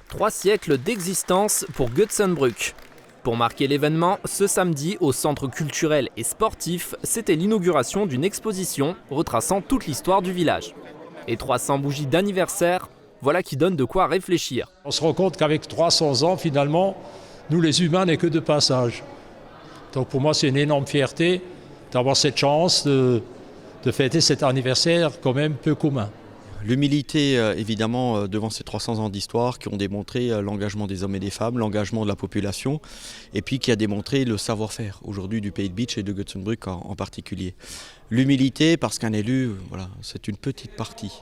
3 siècles d'existence pour Götzenbrück. Pour marquer l'événement, ce samedi, au centre culturel et sportif, c'était l'inauguration d'une exposition retraçant toute l'histoire du village. Et 300 bougies d'anniversaire, voilà qui donne de quoi réfléchir. On se rend compte qu'avec 300 ans, finalement, nous les humains n'est que de passage. Donc pour moi, c'est une énorme fierté d'avoir cette chance de fêter cet anniversaire quand même peu commun. L'humilité, évidemment, devant ces 300 ans d'histoire qui ont démontré l'engagement des hommes et des femmes, l'engagement de la population, et puis qui a démontré le savoir-faire aujourd'hui du Pays de Bitche et de Götzenbrück en particulier. L'humilité, parce qu'un élu, voilà, c'est une petite partie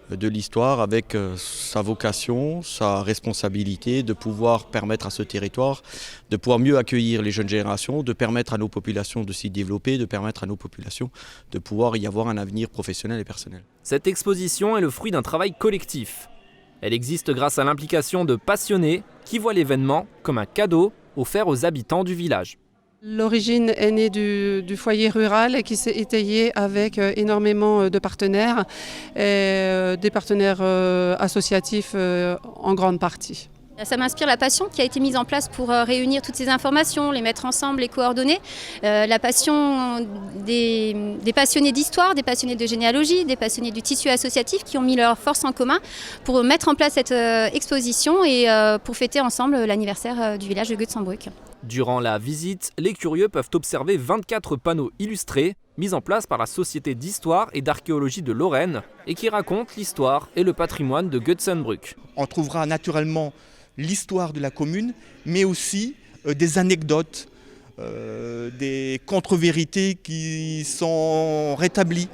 de l'histoire avec sa vocation, sa responsabilité de pouvoir permettre à ce territoire de pouvoir mieux accueillir les jeunes générations, de permettre à nos populations de s'y développer, de permettre à nos populations de pouvoir y avoir un avenir professionnel et personnel. Cette exposition est le fruit d'un travail collectif. Elle existe grâce à l'implication de passionnés qui voient l'événement comme un cadeau offert aux habitants du village. L'origine est née du foyer rural qui s'est étayé avec énormément de partenaires, et des partenaires associatifs en grande partie. Ça m'inspire la passion qui a été mise en place pour réunir toutes ces informations, les mettre ensemble, les coordonner. La passion des passionnés d'histoire, des passionnés de généalogie, des passionnés du tissu associatif qui ont mis leurs forces en commun pour mettre en place cette exposition et pour fêter ensemble l'anniversaire du village de Götzenbrück. Durant la visite, les curieux peuvent observer 24 panneaux illustrés mis en place par la Société d'histoire et d'archéologie de Lorraine et qui racontent l'histoire et le patrimoine de Götzenbrück. On trouvera naturellement l'histoire de la commune, mais aussi des anecdotes, des contre-vérités qui sont rétablies.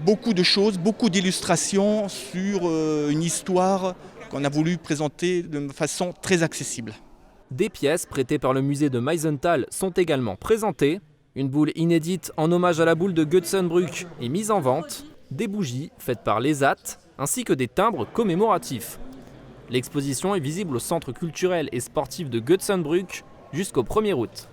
Beaucoup de choses, beaucoup d'illustrations sur une histoire qu'on a voulu présenter de façon très accessible. Des pièces prêtées par le musée de Meisenthal sont également présentées. Une boule inédite en hommage à la boule de Götzenbrück est mise en vente. Des bougies faites par l'ESAT, ainsi que des timbres commémoratifs. L'exposition est visible au centre culturel et sportif de Götzenbrück jusqu'au 1er août.